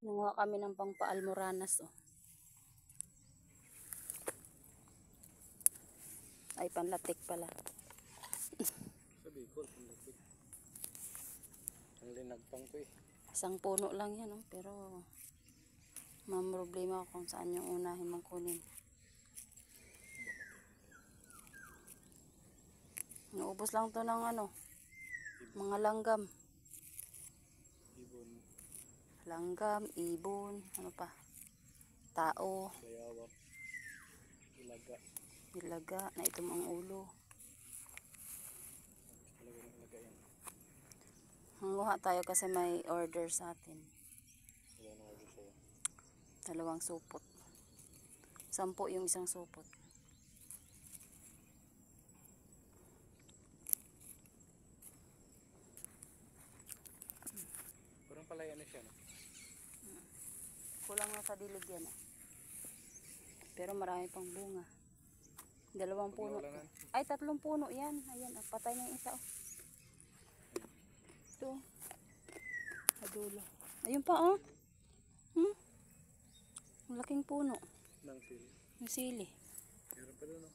Nanguha kami ng pangpaalmoranas, oh. Ay, panlatik pala. Sabi ko, panlatik. Ang linagpang ko eh. Isang puno lang yan, oh. Pero problema ako kung saan yung unahin mong kunin. Naubos lang to ng ano, mga langgam. Ibon. Langgam, ibon, ano pa? Tao. Bayawak. Ilaga. Ilaga, na itong ang ulo. Talaga ng ilaga yan. Hanguha tayo kasi may order sa atin. Wala na order sa'yo. 2 supot. 10 yung isang supot. Parang palayan na siya, no? Kulang na sa dilig yan, eh. Pero marami pang bunga. 2 puno. Ay, 3 puno yan. Ayan, oh, patay na yung isa, oh. Ito. Adulo. Ayun pa, oh. Ang laking puno. Nang sili. Yung sili. Meron pa doon, no?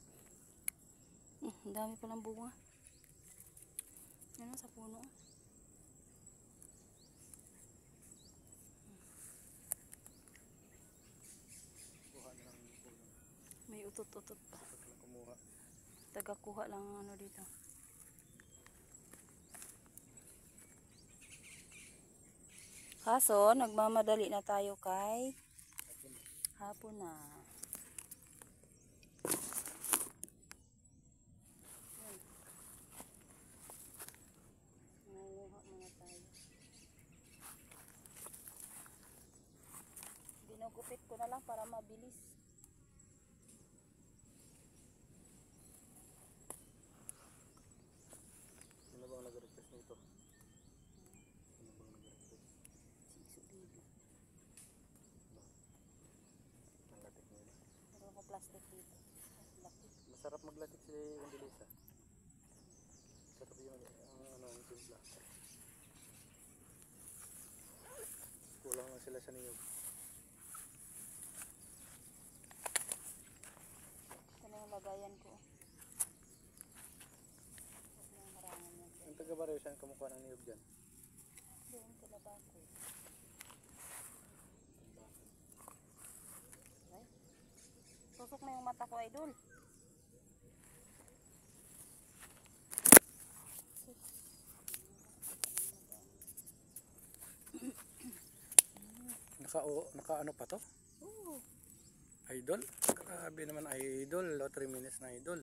Ang dami palang bunga. Yan, sa puno. Kuha na lang yung puno. May utot-utot pa. Dapat lang kumuha. Taga-kuha lang ano dito. Kaso, nagmamadali na tayo kay hapon na. Nanguha muna tayo. Binugupit ko na lang para mabilis. Sino bang nag-request nito? Sino bang nag-request? Sisulido. Ang latik nila. Meron ko plastic dito. Laki. Masarap maglatik si Angelisa. Sarap yung ang timpla. Kulang lang sila sa niyog. Ito na yung lagayan ko. Ito na yung harangan yan. Ang taga-Barrio, saan kumukuha ng niyog dyan? Doon sa labako. Ay. Susok na yung mata ko, idol. Naka ano pa to? Oo. Idol? Grabe naman idol. 3 minutes na idol.